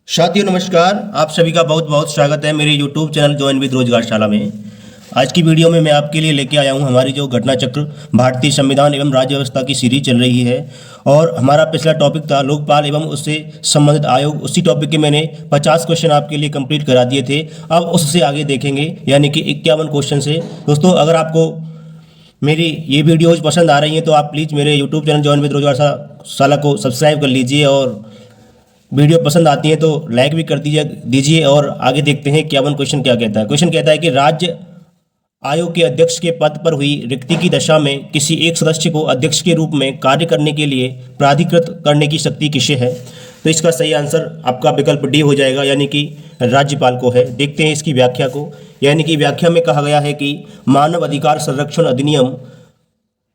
साथियों नमस्कार। आप सभी का बहुत बहुत स्वागत है मेरे YouTube चैनल ज्वाइन विद रोजगारशाला में। आज की वीडियो में मैं आपके लिए लेके आया हूं हमारी जो घटना चक्र भारतीय संविधान एवं राज्य व्यवस्था की सीरीज चल रही है। और हमारा पिछला टॉपिक था लोकपाल एवं उससे संबंधित आयोग। उसी टॉपिक के मैंने 50 क्वेश्चन आपके लिए कंप्लीट करा दिए थे। अब उससे आगे देखेंगे यानी कि 51 क्वेश्चन से। दोस्तों अगर आपको मेरी ये वीडियोज़ पसंद आ रही हैं तो आप प्लीज़ मेरे यूट्यूब चैनल ज्वाइन विद रोजगारशाला को सब्सक्राइब कर लीजिए, और वीडियो पसंद आती है तो लाइक भी कर दीजिए। और आगे देखते हैं 51 क्वेश्चन क्या कहता है। क्वेश्चन कहता है कि राज्य आयोग के अध्यक्ष के पद पर हुई रिक्ति की दशा में किसी एक सदस्य को अध्यक्ष के रूप में कार्य करने के लिए प्राधिकृत करने की शक्ति किसे है। तो इसका सही आंसर आपका विकल्प डी हो जाएगा, यानी कि राज्यपाल को है। देखते हैं इसकी व्याख्या को। यानी कि व्याख्या में कहा गया है कि मानव अधिकार संरक्षण अधिनियम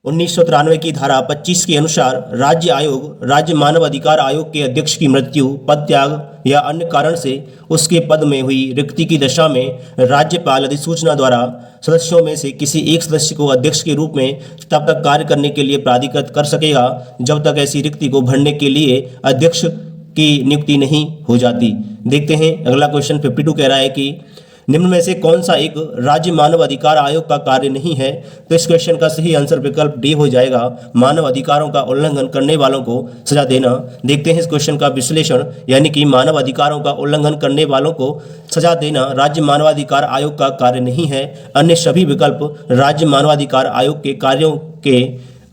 1993 की धारा 25 के अनुसार राज्य आयोग राज्य मानव अधिकार आयोग के अध्यक्ष की मृत्यु, पद त्याग या अन्य कारण से उसके पद में हुई रिक्ति की दशा में राज्यपाल अधिसूचना द्वारा सदस्यों में से किसी एक सदस्य को अध्यक्ष के रूप में तब तक कार्य करने के लिए प्राधिकृत कर सकेगा जब तक ऐसी रिक्ति को भरने के लिए अध्यक्ष की नियुक्ति नहीं हो जाती। देखते हैं अगला क्वेश्चन 52 कह रहा है कि निम्न में से कौन सा एक राज्य मानव अधिकार आयोग का कार्य नहीं है। तो इस क्वेश्चन का सही आंसर विकल्प डी हो जाएगा, मानव अधिकारों का उल्लंघन करने वालों को सजा देना। देखते हैं इस क्वेश्चन का विश्लेषण। यानी कि मानव अधिकारों का उल्लंघन करने वालों को सजा देना राज्य मानवाधिकार आयोग का कार्य नहीं है। अन्य सभी विकल्प राज्य मानवाधिकार आयोग के कार्यों के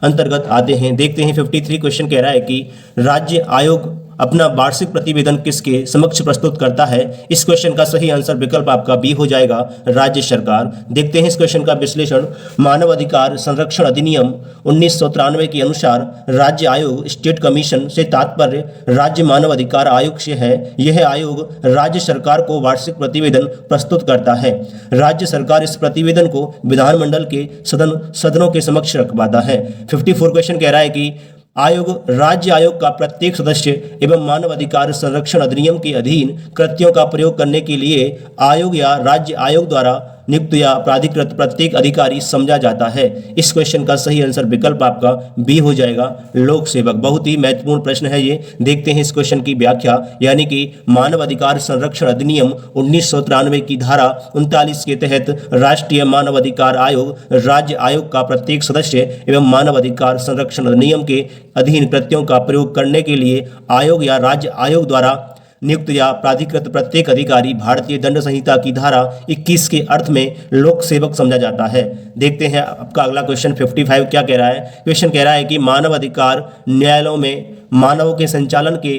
अंतर्गत आते हैं। देखते हैं 53 क्वेश्चन कह रहा है कि राज्य आयोग अपना वार्षिक प्रतिवेदन किसके समक्ष प्रस्तुत करता है। इस क्वेश्चन का सही आंसर विकल्प आपका बी हो जाएगा, राज्य सरकार। देखते हैं इस क्वेश्चन का विश्लेषण। मानव अधिकार संरक्षण अधिनियम 1993 के अनुसार राज्य आयोग स्टेट कमीशन से तात्पर्य राज्य मानव अधिकार आयोग से है। यह आयोग राज्य सरकार को वार्षिक प्रतिवेदन प्रस्तुत करता है। राज्य सरकार इस प्रतिवेदन को विधानमंडल के सदनों के समक्ष रखवाता है। 54 क्वेश्चन कह रहा है कि आयोग राज्य आयोग का प्रत्येक सदस्य एवं मानव अधिकार संरक्षण अधिनियम के अधीन कृत्यों का प्रयोग करने के लिए आयोग या राज्य आयोग द्वारा नियुक्त या प्राधिकृत प्रत्येक अधिकारी समझा जाता है। इस क्वेश्चन का सही आंसर विकल्प आपका बी हो जाएगा, लोक सेवक। बहुत ही महत्वपूर्ण प्रश्न है ये। देखते हैं इस क्वेश्चन की व्याख्या। यानी कि मानव अधिकार संरक्षण अधिनियम 1993 की धारा 39 के तहत राष्ट्रीय मानव अधिकार आयोग राज्य आयोग का प्रत्येक सदस्य एवं मानव अधिकार संरक्षण अधिनियम के अधीन कृत्यों का प्रयोग करने के लिए आयोग या राज्य आयोग द्वारा नियुक्त या प्राधिकृत प्रत्येक अधिकारी भारतीय दंड संहिता की धारा 21 के अर्थ में लोक सेवक समझा जाता है। देखते हैं आपका अगला क्वेश्चन 55 क्या कह रहा है। क्वेश्चन कह रहा है कि मानव अधिकार न्यायालयों में मानवों के संचालन के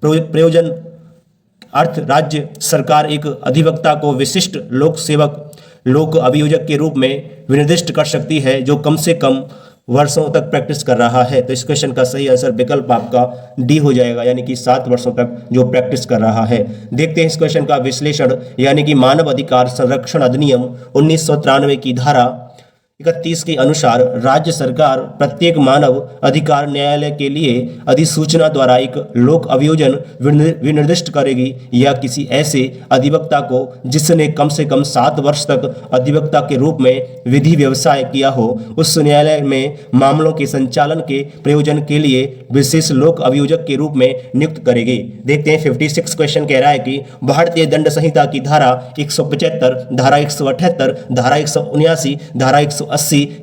प्रयोजन अर्थ राज्य सरकार एक अधिवक्ता को विशिष्ट लोक सेवक लोक अभियोजक के रूप में विनिर्दिष्ट कर सकती है जो कम से कम वर्षों तक प्रैक्टिस कर रहा है। तो इस क्वेश्चन का सही आंसर विकल्प आपका डी हो जाएगा, यानी कि 7 वर्षों तक जो प्रैक्टिस कर रहा है। देखते हैं इस क्वेश्चन का विश्लेषण। यानी कि मानव अधिकार संरक्षण अधिनियम 1993 की धारा 31 के अनुसार राज्य सरकार प्रत्येक मानव अधिकार न्यायालय के लिए अधिसूचना द्वारा एक लोक अभियोजन विनिर्दिष्ट करेगी या किसी ऐसे अधिवक्ता को जिसने कम से कम 7 वर्ष तक अधिवक्ता के रूप में विधि व्यवसाय किया हो, उस न्यायालय में मामलों के संचालन के प्रयोजन के लिए विशेष लोक अभियोजक के रूप में नियुक्त करेगी। देखते हैं 56 क्वेश्चन कह रहा है कि भारतीय दंड संहिता की धारा 175, धारा 178, धारा 179, धारा 180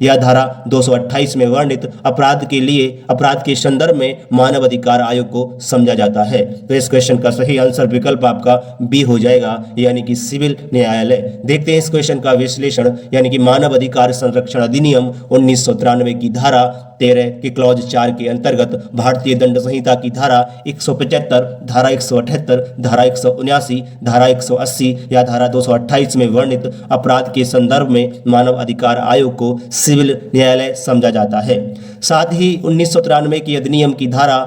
या धारा 228 में वर्णित अपराध के लिए अपराध के संदर्भ में मानव अधिकार आयोग को समझा जाता है। तो इस क्वेश्चन का सही आंसर विकल्प आपका बी हो जाएगा, यानी कि सिविल न्यायालय। देखते हैं इस क्वेश्चन का विश्लेषण। यानी कि मानव अधिकार संरक्षण अधिनियम 1993 की धारा 13 के क्लॉज 4 के अंतर्गत भारतीय दंड संहिता की धारा 175, धारा 178, धारा 179, धारा 180 या धारा 228 में वर्णित अपराध के संदर्भ में मानव अधिकार आयोग को सिविल न्यायालय समझा जाता है। साथ ही 1993 की अधिनियम की धारा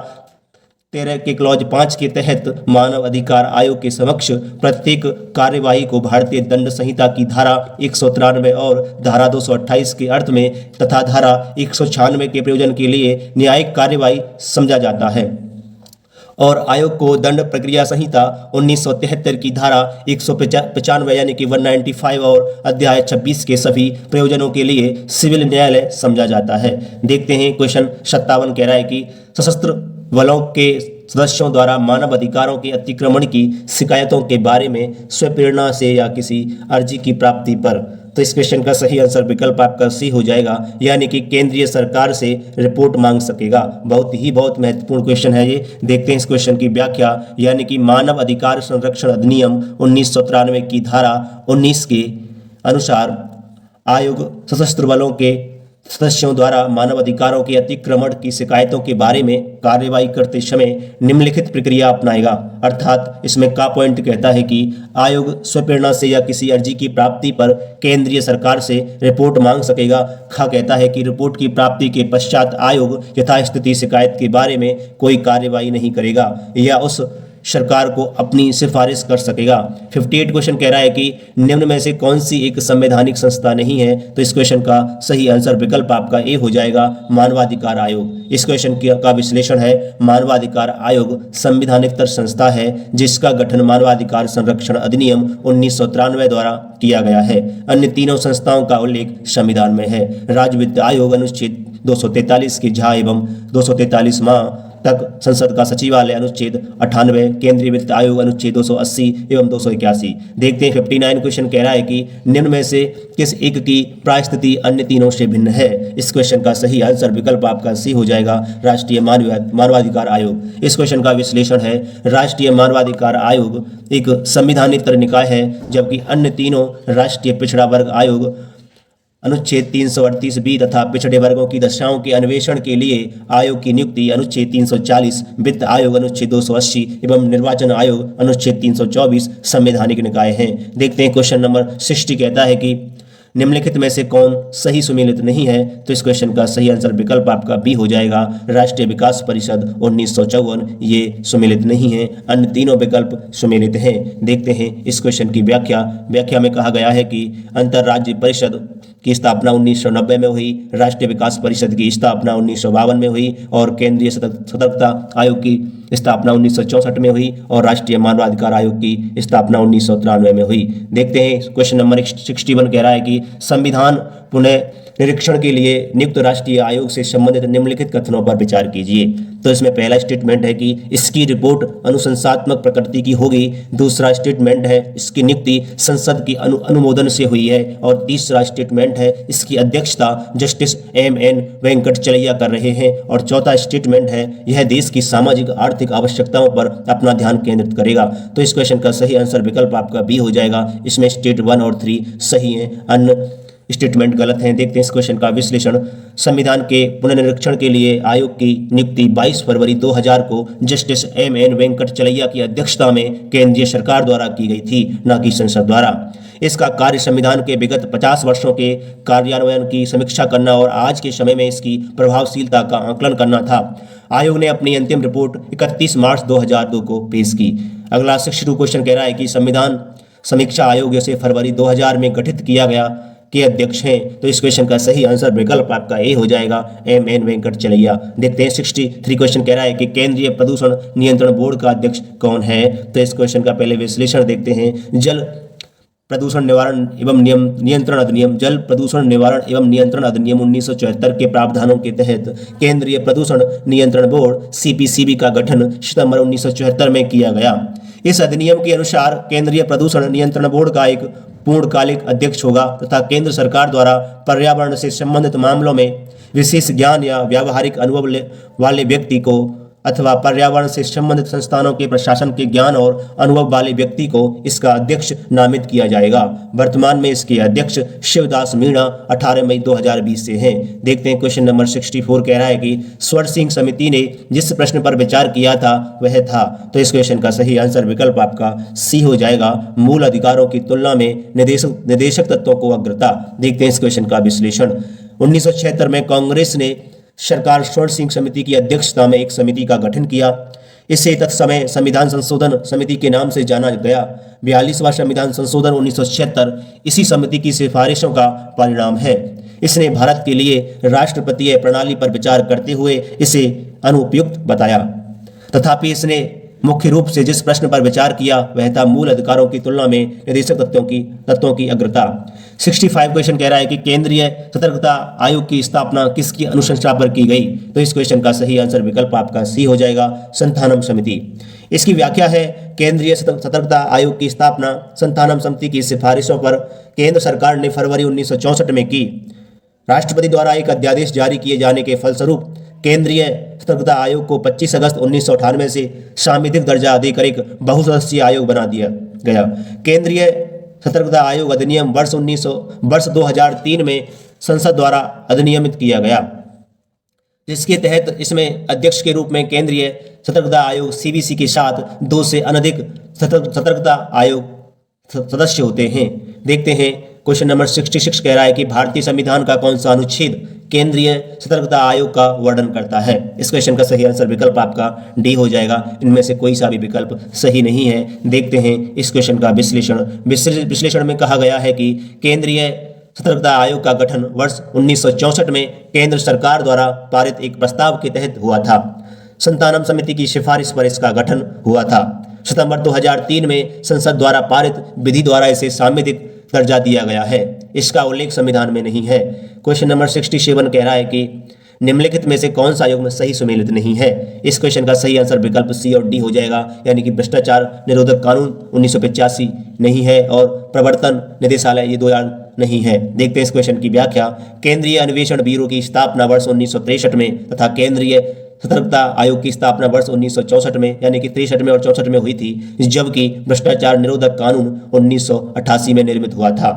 13 के क्लॉज 5 के तहत मानव अधिकार आयोग के समक्ष प्रत्येक कार्यवाही को भारतीय दंड संहिता की धारा 193 और धारा 228 के अर्थ में तथा धारा 196 के प्रयोजन के लिए न्यायिक कार्यवाही समझा जाता है। और आयोग को दंड प्रक्रिया संहिता 1973 की धारा 195 यानी कि 195 और अध्याय 26 के सभी प्रयोजनों के लिए सिविल न्यायालय समझा जाता है। देखते हैं क्वेश्चन 57 कह रहा है कि सशस्त्र बलों के सदस्यों द्वारा मानव अधिकारों के अतिक्रमण की शिकायतों के बारे में स्वप्रेरणा से या किसी अर्जी की प्राप्ति पर। तो इस क्वेश्चन का सही आंसर विकल्प आपका सी हो जाएगा, यानी कि केंद्रीय सरकार से रिपोर्ट मांग सकेगा। बहुत महत्वपूर्ण क्वेश्चन है ये। देखते हैं इस क्वेश्चन की व्याख्या, यानी कि मानव अधिकार संरक्षण अधिनियम 1993 की धारा 19 के अनुसार आयोग सशस्त्र बलों के सदस्यों द्वारा मानव अधिकारों के अतिक्रमण की शिकायतों के बारे में कार्रवाई करते समय निम्नलिखित प्रक्रिया अपनाएगा। अर्थात इसमें का पॉइंट कहता है कि आयोग स्वप्रेरणा से या किसी अर्जी की प्राप्ति पर केंद्रीय सरकार से रिपोर्ट मांग सकेगा। खा कहता है कि रिपोर्ट की प्राप्ति के पश्चात आयोग यथास्थिति शिकायत के बारे में कोई कार्रवाई नहीं करेगा या उस सरकार को अपनी सिफारिश कर सकेगा। 58 क्वेश्चन कह रहा है कि निम्न में से कौन सी एक संवैधानिक संस्था नहीं है। तो इस क्वेश्चन का सही आंसर विकल्प आपका ए हो जाएगा, मानवाधिकार आयोग। इस क्वेश्चन का विश्लेषण है, मानवाधिकार आयोग संविधानिकतर संस्था है जिसका गठन मानवाधिकार संरक्षण अधिनियम 1993 द्वारा किया गया है। अन्य तीनों संस्थाओं का उल्लेख संविधान में है। राज्य वित्त आयोग अनुच्छेद 243 के झा एवं 243 माह तक संसद का सचिवालय अनुच्छेद 98, केंद्रीय वित्त आयोग अनुच्छेद 280 एवं 281। देखते हैं 59 क्वेश्चन कह रहा है कि निम्न में से किस एक की प्रायस्थिति अन्य तीनों से भिन्न है। इस क्वेश्चन का सही आंसर विकल्प आपका सी हो जाएगा, राष्ट्रीय मानवाधिकार आयोग। इस क्वेश्चन का विश्लेषण है, राष्ट्रीय मानवाधिकार आयोग एक संविधानिक निकाय है जबकि अन्य तीनों राष्ट्रीय पिछड़ा वर्ग आयोग अनुच्छेद 338 बी तथा पिछड़े वर्गों की दशाओं के अन्वेषण के लिए आयोग की नियुक्ति अनुच्छेद 340, वित्त आयोग अनुच्छेद 280 एवं निर्वाचन आयोग अनुच्छेद 324 संवैधानिक निकाय हैं। देखते हैं क्वेश्चन नंबर 60 कहता है कि निम्नलिखित में से कौन सही सुमेलित नहीं है। तो इस क्वेश्चन का सही आंसर विकल्प आपका बी हो जाएगा, राष्ट्रीय विकास परिषद 1954 ये सुमेलित नहीं है, अन्य तीनों विकल्प सुमेलित हैं। देखते हैं इस क्वेश्चन की व्याख्या में कहा गया है कि अंतर्राज्यीय परिषद की स्थापना 1990 में हुई, राष्ट्रीय विकास परिषद की स्थापना 1952 में हुई और केंद्रीय सतर्कता आयोग की स्थापना 1964 में हुई और राष्ट्रीय मानवाधिकार आयोग की स्थापना 1993 में हुई। देखते हैं क्वेश्चन नंबर 61 कह रहा है कि संविधान पुनः निरीक्षण के लिए नियुक्त राष्ट्रीय आयोग से संबंधित निम्नलिखित कथनों पर विचार कीजिए। तो इसमें पहला स्टेटमेंट है कि इसकी रिपोर्ट अनुशंसात्मक प्रकृति की होगी। दूसरा स्टेटमेंट है इसकी नियुक्ति संसद की अनुमोदन से हुई है और तीसरा स्टेटमेंट है इसकी अध्यक्षता जस्टिस M.N. वेंकटचलैया कर रहे हैं और चौथा स्टेटमेंट है यह देश की सामाजिक आर्थिक आवश्यकताओं पर अपना ध्यान केंद्रित करेगा। तो इस क्वेश्चन का सही आंसर विकल्प आपका बी हो जाएगा। इसमें स्टेट 1 और 3 सही हैं, अन्य स्टेटमेंट गलत हैं। देखते हैं इस क्वेश्चन का विश्लेषण, संविधान के पुनर्निरीक्षण के लिए आयोग की नियुक्ति 22 फरवरी 2000 को जस्टिस M.N. वेंकटचलैया की अध्यक्षता में केंद्रीय सरकार द्वारा की गई थी, न कि संसद द्वारा। इसका कार्य संविधान के विगत 50 वर्षों के कार्यान्वयन की समीक्षा करना और आज के समय में इसकी प्रभावशीलता का आकलन करना था। आयोग ने अपनी अंतिम रिपोर्ट 31 मार्च 2002 को पेश की। अगला 62 क्वेश्चन कह रहा है कि संविधान समीक्षा आयोग जिसे फरवरी 2000 में गठित किया गया के अध्यक्ष हैं। तो इस क्वेश्चन का सही आंसर विकल्प आपका ए हो जाएगा, M.N. वेंकटचलैया। देखते हैं 63 क्वेश्चन कह रहा है कि केंद्रीय प्रदूषण नियंत्रण बोर्ड का अध्यक्ष कौन है। तो इस क्वेश्चन का पहले विश्लेषण देखते हैं। जल प्रदूषण निवारण एवं नियंत्रण अधिनियम, जल प्रदूषण निवारण एवं नियंत्रण अधिनियम 1974 के प्रावधानों के तहत केंद्रीय प्रदूषण नियंत्रण बोर्ड CPCB का गठन सितंबर 1974 में किया गया। इस अधिनियम के अनुसार केंद्रीय प्रदूषण नियंत्रण बोर्ड का एक पूर्णकालिक अध्यक्ष होगा तथा केंद्र सरकार द्वारा पर्यावरण से संबंधित मामलों में विशेष ज्ञान या व्यावहारिक अनुभव वाले व्यक्ति को अथवा पर्यावरण से संबंधित संस्थानों के प्रशासन के ज्ञान और अनुभव वाले व्यक्ति को इसका अध्यक्ष नामित किया जाएगा। वर्तमान में इसके अध्यक्ष शिवदास मीणा 18 मई 2020 से हैं। देखते हैं क्वेश्चन नंबर 64 कह रहा है कि स्वर सिंह समिति ने जिस प्रश्न पर विचार किया था वह था। तो इस क्वेश्चन का सही आंसर विकल्प आपका सी हो जाएगा, मूल अधिकारों की तुलना में निर्देशक तत्वों को अग्रता। देखते हैं इस क्वेश्चन का विश्लेषण। 1976 में कांग्रेस ने सरकार स्वर्ण सिंह समिति की अध्यक्षता में एक समिति का गठन किया। इसे तत्समय संविधान संशोधन समिति के नाम से जाना गया। 42वां संविधान संशोधन 1976 इसी समिति की सिफारिशों का परिणाम है। इसने भारत के लिए राष्ट्रपतीय प्रणाली पर विचार करते हुए इसे अनुपयुक्त बताया। तथापि इसने मुख्य रूप से जिस प्रश्न पर विचार किया वह था मूल अधिकारों की तुलना में निर्देशक तत्वों की अग्रता। 65 क्वेश्चन कह रहा है कि केंद्रीय सतर्कता आयोग की स्थापना किसकी अनुशंसा पर की गई? तो इस क्वेश्चन का सही आंसर विकल्प आपका सी हो जाएगा, संथानम समिति। इसकी व्याख्या है केंद्रीय सतर्कता आयोग की स्थापना संथानम समिति की सिफारिशों पर केंद्र सरकार ने फरवरी 1964 में की। राष्ट्रपति द्वारा एक अध्यादेश जारी किए जाने के फलस्वरूप केंद्रीय सतर्कता आयोग को 25 अगस्त 1998 से सांविधिक दर्जा देकर एक बहुसदस्यीय आयोग बना दिया गया। केंद्रीय सतर्कता आयोग अधिनियम वर्ष 2003 में संसद द्वारा अधिनियमित किया गया, जिसके तहत इसमें अध्यक्ष के रूप में केंद्रीय सतर्कता आयोग सीवीसी के साथ 2 से अनधिक सतर्कता आयोग सदस्य होते हैं। देखते हैं क्वेश्चन नंबर 66 कह रहा है कि भारतीय संविधान का कौन सा अनुच्छेद केंद्रीय सतर्कता आयोग का वर्णन करता है? इस क्वेश्चन का सही आंसर विकल्प आपका डी हो जाएगा। इनमें से कोई सा भी विकल्प सही नहीं है। देखते हैं इस क्वेश्चन का विश्लेषण में कहा गया है कि केंद्रीय सतर्कता आयोग का गठन वर्ष 1964 में केंद्र सरकार द्वारा पारित एक प्रस्ताव के तहत हुआ था। संतानम समिति की सिफारिश पर इसका गठन हुआ था। सितंबर 2003 में संसद द्वारा पारित विधि द्वारा इसे सांविधिक दर्जा दिया गया है। इसका उल्लेख संविधान में नहीं है। क्वेश्चन नंबर 67 कह रहा है कि निम्नलिखित में से कौन सा आयोग में सही सुमेलित नहीं है? इस क्वेश्चन का सही आंसर विकल्प सी और डी हो जाएगा, यानी कि भ्रष्टाचार निरोधक कानून 1985 नहीं है और प्रवर्तन निदेशालय ये 2000 नहीं है। देखते हैं इस क्वेश्चन की व्याख्या। केंद्रीय अन्वेषण ब्यूरो की स्थापना वर्ष 1963 में तथा केंद्रीय सतर्कता आयोग की स्थापना वर्ष 1964 में, यानी कि 63 में और 64 में हुई थी, जबकि भ्रष्टाचार निरोधक कानून 1988 में निर्मित हुआ था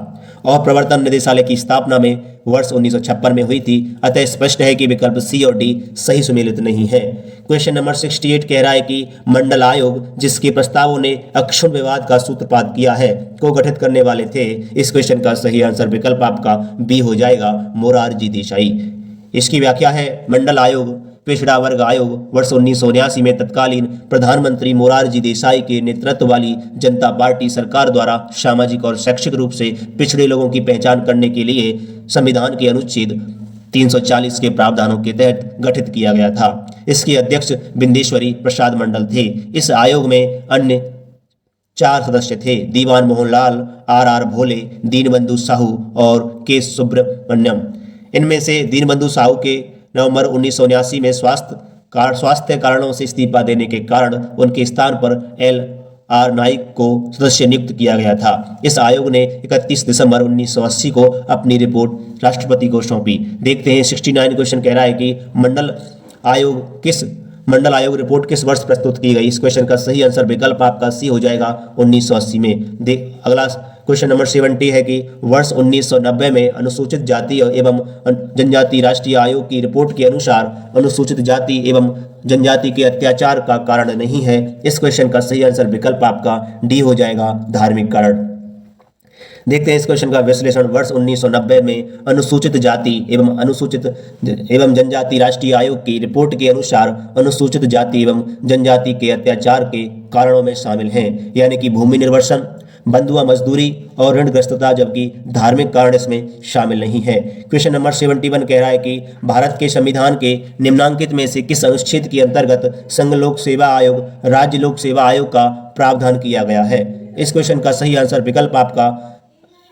और प्रवर्तन निदेशालय की स्थापना में वर्ष 1956 में हुई थी। अतः स्पष्ट है कि विकल्प सी और डी सही सुमेलित नहीं है। क्वेश्चन नंबर 68 कह रहा है कि मंडल आयोग जिसके प्रस्तावों ने अक्षुण्ण विवाद का सूत्रपात किया है को गठित करने वाले थे? इस क्वेश्चन का सही आंसर विकल्प आपका बी हो जाएगा, मोरारजी देसाई। इसकी व्याख्या है मंडल आयोग पिछड़ा वर्ग आयोग वर्ष 1979 में तत्कालीन प्रधानमंत्री मोरारजी देसाई के नेतृत्व वाली जनता पार्टी सरकार द्वारा सामाजिक और शैक्षिक रूप से पिछड़े लोगों की पहचान करने के लिए संविधान के अनुच्छेद 340 के प्रावधानों के तहत गठित किया गया था। इसके अध्यक्ष बिंदेश्वरी प्रसाद मंडल थे। इस आयोग में अन्य 4 सदस्य थे, दीवान मोहनलाल, RR भोले, दीनबंधु साहू और के सुब्रमण्यम। इनमें से दीनबंधु साहू के नवंबर 1979 में स्वास्थ्य कारणों से इस्तीफा देने के कारण उनके स्थान पर LR नाइक को सदस्य नियुक्त किया गया था। इस आयोग ने 31 दिसंबर 1980 को अपनी रिपोर्ट राष्ट्रपति को सौंपी। देखते हैं 69 क्वेश्चन कह रहा है कि मंडल आयोग रिपोर्ट किस वर्ष प्रस्तुत की गई? इस क्वेश्चन का सही आंसर विकल्प आपका सी हो जाएगा, 1980 में। अगला क्वेश्चन नंबर 70 है कि वर्ष 1990 में अनुसूचित जाति एवं जनजाति राष्ट्रीय आयोग की रिपोर्ट के अनुसार अनुसूचित जाति एवं जनजाति के अत्याचार का कारण नहीं है। इस क्वेश्चन का सही आंसर विकल्प आपका डी हो जाएगा, धार्मिक कारण। देखते हैं इस क्वेश्चन का विश्लेषण। वर्ष 1990 में अनुसूचित जाति एवं जनजाति राष्ट्रीय आयोग की रिपोर्ट के अनुसार अनुसूचित जाति एवं जनजाति के अत्याचार के कारणों में शामिल हैं, यानी कि भूमि निर्वर्सन, बंधुआ मजदूरी और ऋणग्रस्तता, जबकि धार्मिक कारण इसमें शामिल नहीं है। क्वेश्चन नंबर 71 कह रहा है कि भारत के संविधान के निम्नांकित में से किस अनुच्छेद के अंतर्गत संघ लोक सेवा आयोग, राज्य लोक सेवा आयोग का प्रावधान किया गया है? इस क्वेश्चन का सही आंसर विकल्प आपका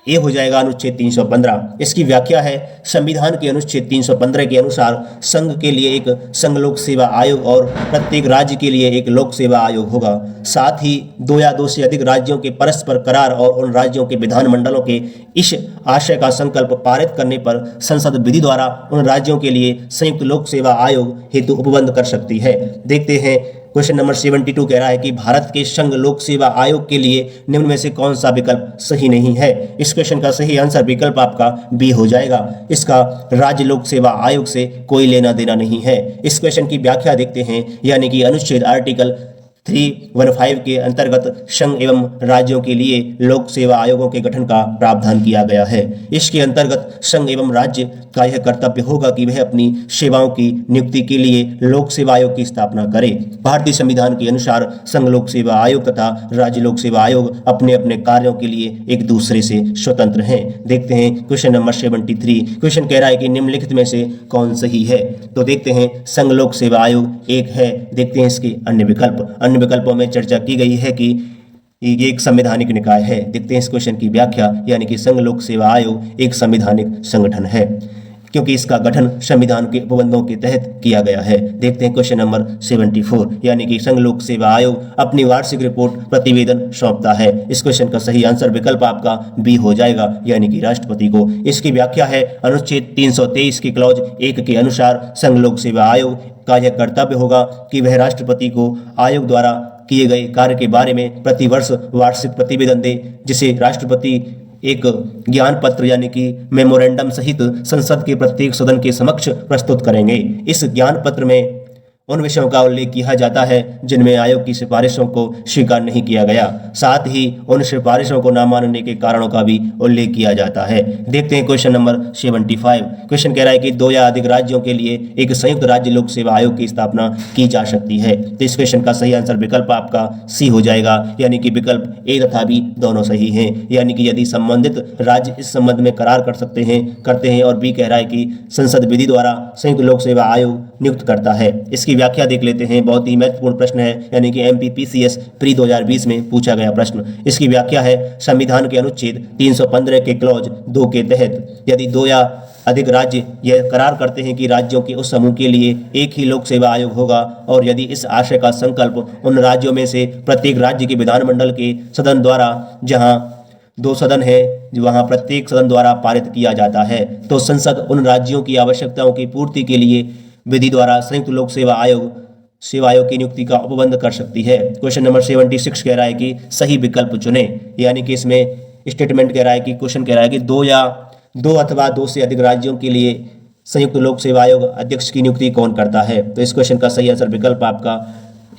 ए हो जाएगा, अनुच्छेद 315। इसकी व्याख्या है संविधान के अनुच्छेद 315 के अनुसार संघ के लिए एक संघ लोक सेवा आयोग और प्रत्येक राज्य के लिए एक लोक सेवा आयोग होगा। साथ ही 2 या 2 से अधिक राज्यों के परस्पर करार और उन राज्यों के विधानमंडलों के इस आशय का संकल्प पारित करने पर संसद विधि द्वारा उन राज्यों के लिए संयुक्त लोक सेवा आयोग हेतु उपबंध कर सकती है। देखते हैं क्वेश्चन नंबर 72 कह रहा है कि भारत के संघ लोक सेवा आयोग के लिए निम्न में से कौन सा विकल्प सही नहीं है? इस क्वेश्चन का सही आंसर विकल्प आपका बी हो जाएगा। इसका राज्य लोक सेवा आयोग से कोई लेना देना नहीं है। इस क्वेश्चन की व्याख्या देखते हैं, यानी कि अनुच्छेद आर्टिकल 315 के अंतर्गत संघ एवं राज्यों के लिए लोक सेवा आयोगों के गठन का प्रावधान किया गया है। इसके अंतर्गत संघ एवं राज्य का यह कर्तव्य होगा कि वह अपनी सेवाओं की नियुक्ति के लिए लोक सेवा आयोग की स्थापना करे। भारतीय संविधान के अनुसार संघ लोक सेवा आयोग तथा राज्य लोक सेवा आयोग अपने अपने कार्यों के लिए एक दूसरे से स्वतंत्र हैं। देखते हैं क्वेश्चन नंबर 73। क्वेश्चन कह रहा है कि निम्नलिखित में से कौन सही है? तो देखते हैं संघ लोक सेवा आयोग एक है। देखते हैं इसके अन्य विकल्प। अन्य विकल्पों में चर्चा की गई है कि ये एक संवैधानिक निकाय है। देखते हैं इस क्वेश्चन की व्याख्या, यानी कि संघ लोक सेवा आयोग एक संवैधानिक संगठन है क्योंकि इसका गठन संविधान के उपबंधों के तहत किया गया है। देखते हैं क्वेश्चन नंबर 74, यानी कि संघ लोक सेवा आयोग अपनी वार्षिक रिपोर्ट प्रतिवेदन सौंपता है। इस क्वेश्चन का सही आंसर विकल्प आपका बी हो जाएगा, यानी कि राष्ट्रपति को। इसकी व्याख्या है, अनुच्छेद 323 की क्लॉज 1 के अनुसार संघ लोक सेवा आयोग का यह कर्तव्य होगा कि वह राष्ट्रपति को आयोग द्वारा किए गए कार्य के बारे में प्रतिवर्ष वार्षिक प्रतिवेदन दे, जिसे राष्ट्रपति एक ज्ञान पत्र यानी कि मेमोरेंडम सहित संसद के प्रत्येक सदन के समक्ष प्रस्तुत करेंगे। इस ज्ञान पत्र में उन विषयों का उल्लेख किया जाता है जिनमें आयोग की सिफारिशों को स्वीकार नहीं किया गया, साथ ही उन सिफारिशों को न मानने के कारणों का भी उल्लेख किया जाता है। देखते हैं क्वेश्चन नंबर 75। क्वेश्चन कह रहा है कि 2 या अधिक राज्यों के लिए एक संयुक्त राज्य लोक सेवा आयोग की स्थापना की जा सकती है। तो इस क्वेश्चन का सही आंसर विकल्प आपका सी हो जाएगा, यानी कि विकल्प ए तथा बी दोनों सही हैं। यानी कि यदि संबंधित राज्य इस संबंध में करार करते हैं और बी कह रहा है कि संसद विधि द्वारा संयुक्त लोक सेवा आयोग नियुक्त करता है। इसकी व्याख्या देख लेते हैं, बहुत ही महत्वपूर्ण प्रश्न है, यानी कि MPPCS प्री 2020 में पूछा गया प्रश्न। इसकी व्याख्या है, संविधान के अनुच्छेद 315 के क्लॉज 2 के तहत यदि 2 या अधिक राज्य यह करार करते हैं कि राज्यों के उस समूह के लिए एक ही लोक सेवा आयोग होगा, और यदि इस आशय का संकल्प उन राज्यों में से प्रत्येक राज्य के विधानमंडल के सदन द्वारा, जहां 2 सदन है, वहां प्रत्येक सदन द्वारा पारित किया जाता है, तो संसद उन राज्यों की आवश्यकताओं की पूर्ति के लिए विधि द्वारा संयुक्त लोक सेवा आयोग की नियुक्ति का उपबंध कर सकती है। क्वेश्चन नंबर 76 कह रहा है कि सही विकल्प चुने, यानी कि इसमें स्टेटमेंट कह रहा है कि क्वेश्चन कह रहा है कि 2 अथवा 2 से अधिक राज्यों के लिए संयुक्त लोक सेवा आयोग अध्यक्ष की नियुक्ति कौन करता है। तो इस क्वेश्चन का सही आंसर विकल्प आपका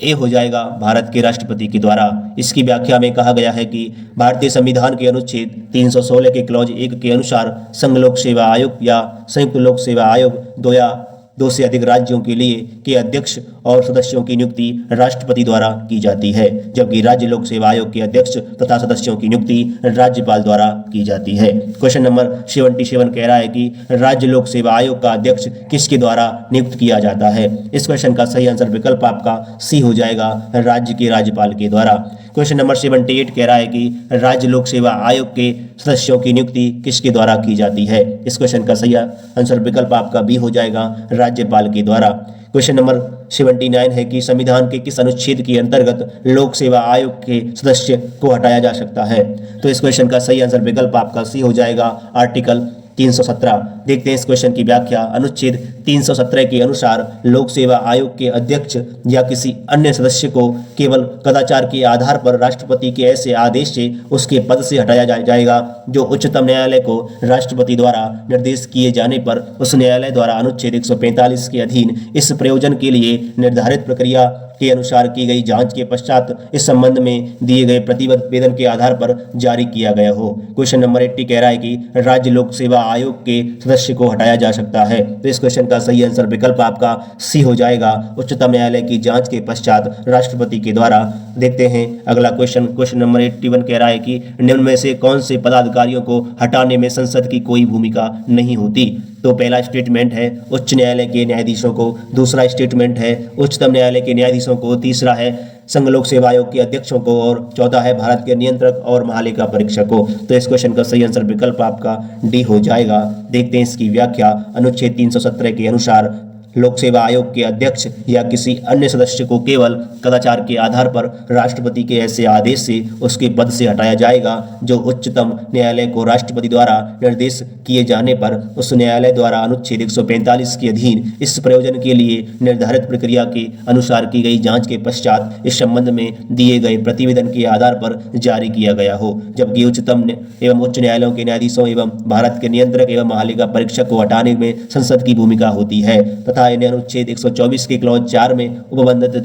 ए हो जाएगा, भारत के राष्ट्रपति के द्वारा। इसकी व्याख्या में कहा गया है कि भारतीय संविधान के अनुच्छेद 316 के क्लॉज 1 के अनुसार संघ लोक सेवा आयोग या संयुक्त लोक सेवा आयोग 2 या 2 से अधिक राज्यों के लिए के अध्यक्ष और सदस्यों की नियुक्ति राष्ट्रपति द्वारा की जाती है, जबकि राज्य लोक सेवा आयोग के अध्यक्ष तथा सदस्यों की नियुक्ति राज्यपाल द्वारा की जाती है। क्वेश्चन नंबर 77 कह रहा है कि राज्य लोक सेवा आयोग का अध्यक्ष किसके द्वारा नियुक्त किया जाता है। इस क्वेश्चन का सही आंसर विकल्प आपका सी हो जाएगा, राज्य के राज्यपाल के द्वारा। क्वेश्चन नंबर 78 कह रहा है कि राज्य लोक सेवा आयोग के सदस्यों की नियुक्ति किसके द्वारा की जाती है। इस क्वेश्चन का सही आंसर विकल्प आपका बी हो जाएगा, राज्यपाल के द्वारा। क्वेश्चन नंबर 79 है कि संविधान के किस अनुच्छेद के अंतर्गत लोक सेवा आयोग के सदस्य को हटाया जा सकता है। तो इस क्वेश्चन का सही आंसर विकल्प आपका सी हो जाएगा, आर्टिकल 317। देखते हैं इस क्वेश्चन की व्याख्या। अनुच्छेद 317 के अनुसार लोक सेवा आयोग के अध्यक्ष या किसी अन्य सदस्य को केवल कदाचार के आधार पर राष्ट्रपति के ऐसे आदेश से उसके पद से हटाया जाएगा जो उच्चतम न्यायालय को राष्ट्रपति द्वारा निर्देश किए जाने पर उस न्यायालय द्वारा अनुच्छेद 145 के अधीन इस प्रयोजन के लिए निर्धारित प्रक्रिया के अनुसार की गई जांच के पश्चात इस संबंध में दिए गए प्रतिवेदन के आधार पर जारी किया गया हो। क्वेश्चन नंबर 80 कह रहा है कि राज्य लोक सेवा आयोग के सदस्य को हटाया जा सकता है। तो इस क्वेश्चन का सही आंसर विकल्प आपका सी हो जाएगा, उच्चतम न्यायालय की जांच के पश्चात राष्ट्रपति के द्वारा। देखते हैं अगला क्वेश्चन। क्वेश्चन नंबर 81 कह रहा है कि निम्न में से कौन से पदाधिकारियों को हटाने में संसद की कोई भूमिका नहीं होती। तो पहला स्टेटमेंट है उच्च न्यायालय के न्यायाधीशों को, दूसरा स्टेटमेंट है उच्चतम न्यायालय के न्यायाधीशों को, तीसरा है संघ लोक सेवा आयोग के अध्यक्षों को, और चौथा है भारत के नियंत्रक और महालेखा परीक्षक को। तो इस क्वेश्चन का सही आंसर विकल्प आपका डी हो जाएगा। देखते हैं इसकी व्याख्या। अनुच्छेद 317 के अनुसार लोक सेवा आयोग के अध्यक्ष या किसी अन्य सदस्य को केवल कदाचार के आधार पर राष्ट्रपति के ऐसे आदेश से उसके पद से हटाया जाएगा जो उच्चतम न्यायालय को राष्ट्रपति द्वारा निर्देश किए जाने पर उस न्यायालय द्वारा अनुच्छेद 145 के अधीन इस प्रयोजन के लिए निर्धारित प्रक्रिया के अनुसार की गई जांच के पश्चात इस संबंध में दिए गए प्रतिवेदन के आधार पर जारी किया गया हो, जबकि उच्चतम एवं उच्च न्यायालयों के न्यायाधीशों एवं भारत के नियंत्रक एवं महालेखा परीक्षक को हटाने में संसद की भूमिका होती है तथा इन्हें अनुच्छेद 124 के क्लॉज 4 में उपबंधित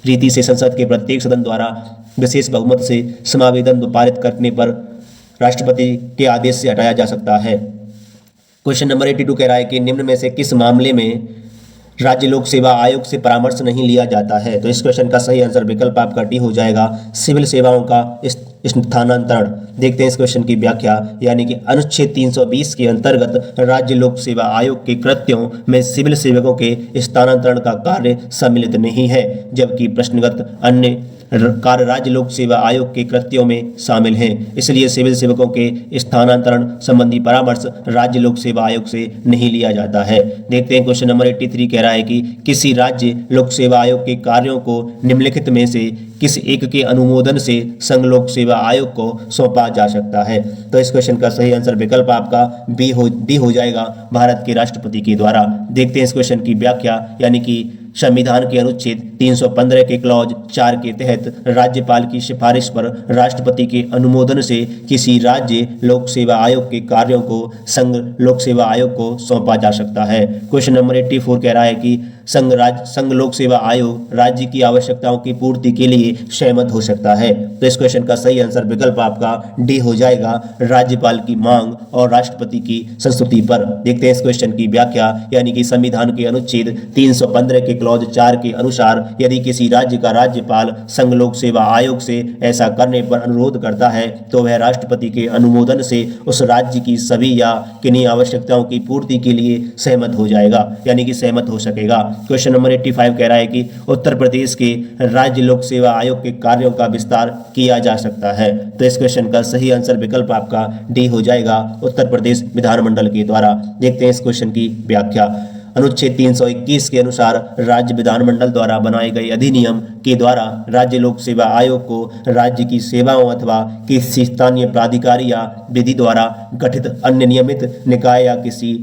रीति से संसद के प्रत्येक सदन द्वारा विशेष बहुमत से समावेदन पारित करने पर राष्ट्रपति के आदेश से हटाया जा सकता है। क्वेश्चन नंबर 82 कह रहा है कि निम्न में से किस मामले में राज्य लोक सेवा आयोग से परामर्श नहीं लिया जाता है। तो इस क्वेश्चन का सही आंसर विकल्प आपका डी हो जाएगा, सिविल सेवाओं का स्थानांतरण। देखते हैं इस क्वेश्चन की व्याख्या, यानी कि अनुच्छेद 320 के अंतर्गत राज्य लोक सेवा आयोग के कृत्यों में सिविल सेवकों के स्थानांतरण का कार्य सम्मिलित नहीं है, जबकि प्रश्नगत अन्य कार्य राज्य लोक सेवा आयोग के कृत्यों में शामिल हैं। इसलिए सिविल सेवकों के स्थानांतरण संबंधी परामर्श राज्य लोक सेवा आयोग से नहीं लिया जाता है। देखते हैं क्वेश्चन नंबर 83 कह रहा है कि किसी राज्य लोक सेवा आयोग के कार्यों को निम्नलिखित में से किस एक के अनुमोदन से संघ लोक सेवा आयोग को सौंपा जा सकता है। तो इस क्वेश्चन का सही आंसर विकल्प आपका डी हो जाएगा, भारत के राष्ट्रपति के द्वारा। देखते हैं इस क्वेश्चन की व्याख्या, यानी कि संविधान के अनुच्छेद 315 के क्लॉज 4 के तहत राज्यपाल की सिफारिश पर राष्ट्रपति के अनुमोदन से किसी राज्य लोक सेवा आयोग के कार्यों को संघ लोक सेवा आयोग को सौंपा जा सकता है। क्वेश्चन नंबर 84 कह रहा है कि संघ लोक सेवा आयोग राज्य की आवश्यकताओं की पूर्ति के लिए सहमत हो सकता है। तो इस क्वेश्चन का सही आंसर विकल्प आपका डी हो जाएगा, राज्यपाल की मांग और राष्ट्रपति की संस्तुति पर। देखते हैं इस क्वेश्चन की व्याख्या, यानी कि संविधान के अनुच्छेद 315 के क्लॉज 4 के अनुसार यदि किसी राज्य का राज्यपाल संघ लोक सेवा आयोग से ऐसा करने पर अनुरोध करता है तो वह राष्ट्रपति के अनुमोदन से उस राज्य की सभी या किन्हीं आवश्यकताओं की पूर्ति के लिए सहमत हो जाएगा, यानी कि सहमत हो सकेगा। क्वेश्चन नंबर 85 कह रहा है कि उत्तर प्रदेश के राज्य लोक सेवा आयोग के कार्यों का विस्तार किया जा सकता है। तो इस क्वेश्चन का सही आंसर विकल्प आपका डी हो जाएगा, उत्तर प्रदेश विधानमंडल के द्वारा। देखते हैं इस क्वेश्चन की व्याख्या। अनुच्छेद 321 के अनुसार राज्य विधानमंडल द्वारा बनाए गए अधिनियम के द्वारा राज्य लोक सेवा आयोग को राज्य की सेवाओं अथवा किसी स्थानीय प्राधिकारी या विधि द्वारा गठित अन्य नियमित निकाय या किसी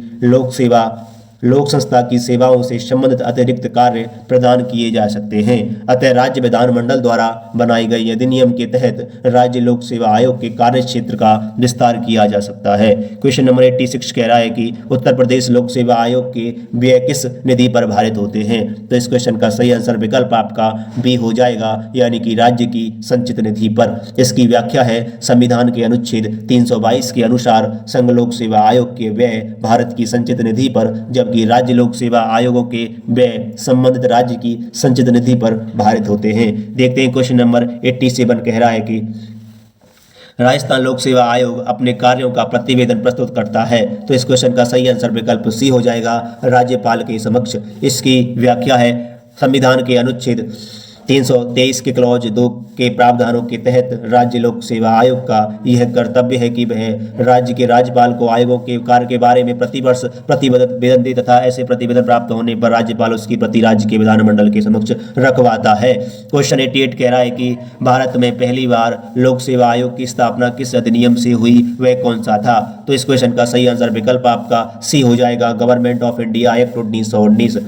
लोक संस्था की सेवाओं से संबंधित अतिरिक्त कार्य प्रदान किए जा सकते हैं। अतः राज्य विधानमंडल द्वारा बनाई गई अधिनियम के तहत राज्य लोक सेवा आयोग के कार्य क्षेत्र का विस्तार किया जा सकता है। क्वेश्चन नंबर 86 कह रहा है कि उत्तर प्रदेश लोक सेवा आयोग के व्यय किस निधि पर भारित होते हैं। तो इस क्वेश्चन का सही आंसर विकल्प आपका बी हो जाएगा, यानी कि राज्य की संचित निधि पर। इसकी व्याख्या है, संविधान के अनुच्छेद 322 के अनुसार संघ लोक सेवा आयोग के व्यय भारत की संचित निधि पर, जबकि राज्य लोक सेवा आयोगों के व्यय संबंधित राज्य की संचित निधि पर भारित होते हैं। देखते हैं क्वेश्चन नंबर 87 कह रहा है कि राजस्थान लोक सेवा आयोग अपने कार्यों का प्रतिवेदन प्रस्तुत करता है। तो इस क्वेश्चन का सही आंसर विकल्प सी हो जाएगा, राज्यपाल के समक्ष। इसकी व्याख्या है, संविधान के अनुच्छेद 323 के क्लॉज 2 के प्रावधानों के तहत राज्य लोक सेवा आयोग का यह कर्तव्य है कि वह राज्य के राज्यपाल को आयोगों के कार्य के बारे में प्रतिवर्ष प्रतिवेदन दे तथा ऐसे प्रतिवेदन प्राप्त होने पर राज्यपाल उसकी प्रति राज्य के विधानमंडल के समक्ष रखवाता है। क्वेश्चन 88 कह रहा है कि भारत में पहली बार लोक सेवा आयोग की स्थापना किस अधिनियम से हुई, वह कौन सा था। तो इस क्वेश्चन का सही आंसर विकल्प आपका सी हो जाएगा, गवर्नमेंट ऑफ इंडिया एक्ट 1919।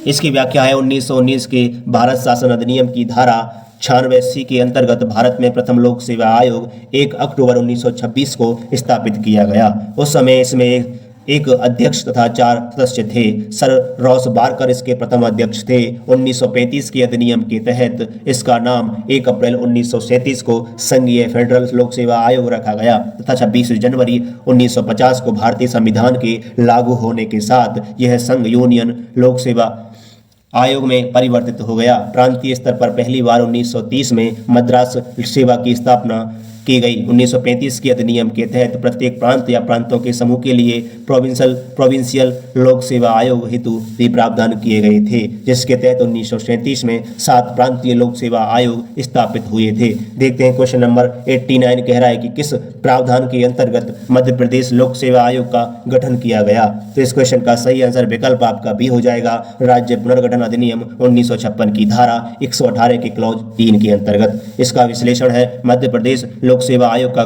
इसकी व्याख्या है, 1919 के भारत शासन अधिनियम की धारा 96C के अंतर्गत भारत में प्रथम लोक सेवा आयोग 1 अक्टूबर 1926 को स्थापित किया गया। उस समय इसमें एक अध्यक्ष तथा 4 सदस्य थे। सर रॉस बारकर इसके प्रथम अध्यक्ष थे। 1935 के अधिनियम के तहत इसका नाम 1 अप्रैल 1937 को संघीय फेडरल लोक सेवा आयोग रखा गया तथा 26 जनवरी 1950 को भारतीय संविधान के लागू होने के साथ यह संघ यूनियन लोक सेवा आयोग में परिवर्तित हो गया। प्रांतीय स्तर पर पहली बार 1930 में मद्रास सेवा की स्थापना की गई। 1935 के अधिनियम के तहत प्रत्येक प्रांत या प्रांतों के समूह के लिए प्रोविंशियल लोक सेवा आयोग हेतु भी प्रावधान किए गए थे, जिसके तहत 1937 में 7 प्रांतीय लोक सेवा आयोग स्थापित हुए थे। देखते हैं क्वेश्चन नंबर 89 कह रहा है कि किस प्रावधान के अंतर्गत मध्य प्रदेश लोक सेवा आयोग का गठन किया गया। तो इस क्वेश्चन का सही आंसर विकल्प आपका भी हो जाएगा, राज्य पुनर्गठन अधिनियम 1956 की धारा 118 के क्लॉज 3 के अंतर्गत। इसका विश्लेषण है, मध्य प्रदेश लोक सेवा आयोग का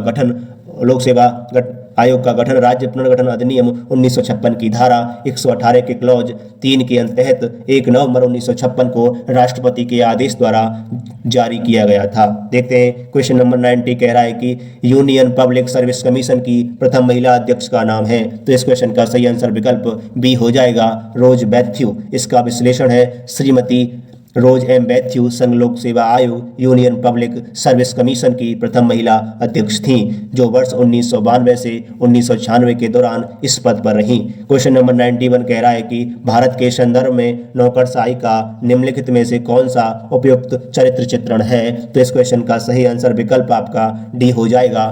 गठन राज्य पुनर्गठन अधिनियम 1956 की धारा 118 के क्लॉज 3 के तहत 1 नवंबर 1956 को राष्ट्रपति के आदेश द्वारा जारी किया गया था। देखते हैं क्वेश्चन नंबर 90 कह रहा है कि यूनियन पब्लिक सर्विस कमीशन की प्रथम महिला अध्यक्ष का नाम है। तो इस क्वेश्चन का सही आंसर विकल्प बी हो जाएगा, रोज मैथ्यू। इसका विश्लेषण है, श्रीमती रोज एम मैथ्यू संघ लोक सेवा आयोग यूनियन पब्लिक सर्विस कमीशन की प्रथम महिला अध्यक्ष थीं, जो वर्ष 1992 से 1996 के दौरान इस पद पर रहीं। क्वेश्चन नंबर 91 कह रहा है कि भारत के संदर्भ में नौकरशाही का निम्नलिखित में से कौन सा उपयुक्त चरित्र चित्रण है। तो इस क्वेश्चन का सही आंसर विकल्प आपका डी हो जाएगा,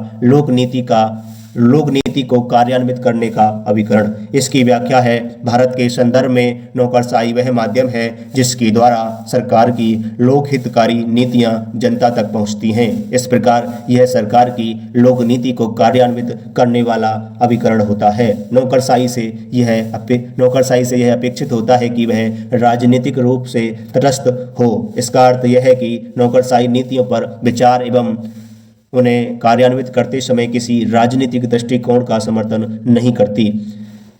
लोक नीति को कार्यान्वित करने का अभिकरण। इसकी व्याख्या है, भारत के संदर्भ में नौकरशाही वह माध्यम है जिसके द्वारा सरकार की लोक हितकारी नीतियां जनता तक पहुंचती हैं। इस प्रकार यह सरकार की लोक नीति को कार्यान्वित करने वाला अभिकरण होता है। नौकरशाही से यह अपेक्षित होता है कि वह राजनीतिक रूप से तटस्थ हो। इसका अर्थ यह है कि नौकरशाही नीतियों पर विचार एवं उन्हें कार्यान्वित करते समय किसी राजनीतिक दृष्टिकोण का समर्थन नहीं करती।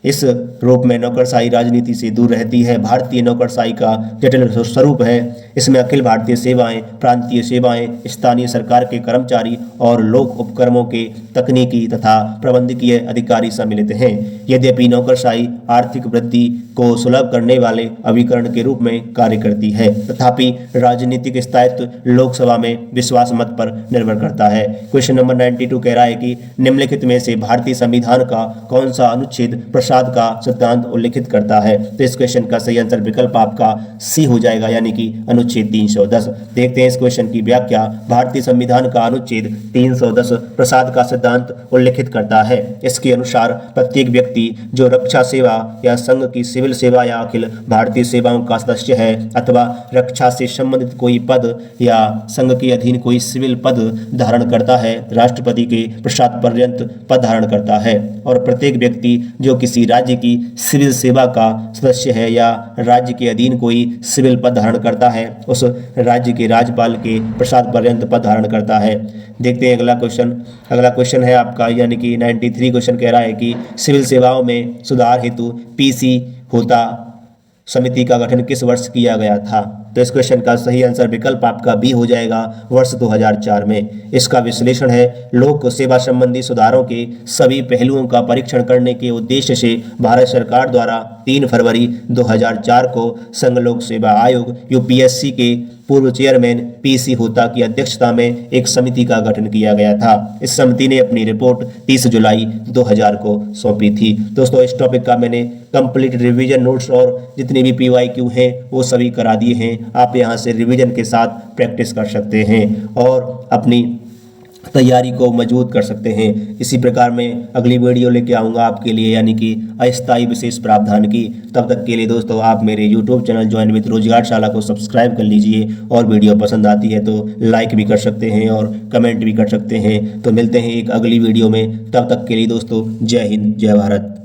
इस रूप में नौकरशाही राजनीति से दूर रहती है। भारतीय नौकरशाही का जटिल स्वरूप है। इसमें अखिल भारतीय सेवाएं, प्रांतीय सेवाएं, स्थानीय सरकार के कर्मचारी और लोक उपक्रमों के तकनीकी तथा प्रबंधकीय अधिकारी सम्मिलित हैं। यद्यपि नौकरशाही आर्थिक वृद्धि को सुलभ करने वाले अभिकरण के रूप में कार्य करती है, तथापि राजनीतिक स्थायित्व लोकसभा में विश्वास मत पर निर्भर करता है। क्वेश्चन नंबर 92 कह रहा है कि निम्नलिखित में से भारतीय संविधान का कौन सा अनुच्छेद प्रसाद का सिद्धांत उल्लेखित करता है। तो इस क्वेश्चन का सही आंसर विकल्प आपका सी हो जाएगा, यानी कि अनुच्छेद 310। देखते हैं इस क्वेश्चन की व्याख्या। भारतीय संविधान का अनुच्छेद 310 प्रसाद का सिद्धांत उल्लेखित करता है। इसके अनुसार प्रत्येक व्यक्ति जो रक्षा सेवा या संघ की सिविल सेवा या अखिल भारतीय सेवाओं का सदस्य है अथवा रक्षा से संबंधित कोई पद या संघ के अधीन कोई सिविल पद धारण करता है, राष्ट्रपति के प्रसाद पर्यंत पद धारण करता है। और प्रत्येक व्यक्ति जो किसी राज्य की सिविल सेवा का सदस्य है या राज्य के अधीन कोई सिविल पद धारण करता है, उस राज्य के राज्यपाल के प्रसाद पर्यंत पद धारण करता है। देखते हैं अगला क्वेश्चन है आपका, यानी कि 93 क्वेश्चन कह रहा है कि सिविल सेवाओं में सुधार हेतु पीसी होता समिति का गठन किस वर्ष किया गया था। तो इस क्वेश्चन का सही आंसर विकल्प आपका बी हो जाएगा, वर्ष 2004 में। इसका विश्लेषण है, लोक सेवा संबंधी सुधारों के सभी पहलुओं का परीक्षण करने के उद्देश्य से भारत सरकार द्वारा 3 फरवरी 2004 को संघ लोक सेवा आयोग यूपीएससी के पूर्व चेयरमैन पीसी होता की अध्यक्षता में एक समिति का गठन किया गया था। इस समिति ने अपनी रिपोर्ट 30 जुलाई 2000 को सौंपी थी। दोस्तों, इस टॉपिक का मैंने कंप्लीट रिवीजन नोट्स और जितने भी पीवाईक्यू हैं वो सभी करा दिए हैं। आप यहां से रिवीजन के साथ प्रैक्टिस कर सकते हैं और अपनी तैयारी को मजबूत कर सकते हैं। इसी प्रकार मैं अगली वीडियो लेके आऊँगा आपके लिए, यानी कि अस्थायी विशेष प्रावधान की। तब तक के लिए दोस्तों, आप मेरे यूट्यूब चैनल ज्वाइन विद रोजगारशाला को सब्सक्राइब कर लीजिए और वीडियो पसंद आती है तो लाइक भी कर सकते हैं और कमेंट भी कर सकते हैं। तो मिलते हैं एक अगली वीडियो में, तब तक के लिए दोस्तों, जय हिंद, जय भारत।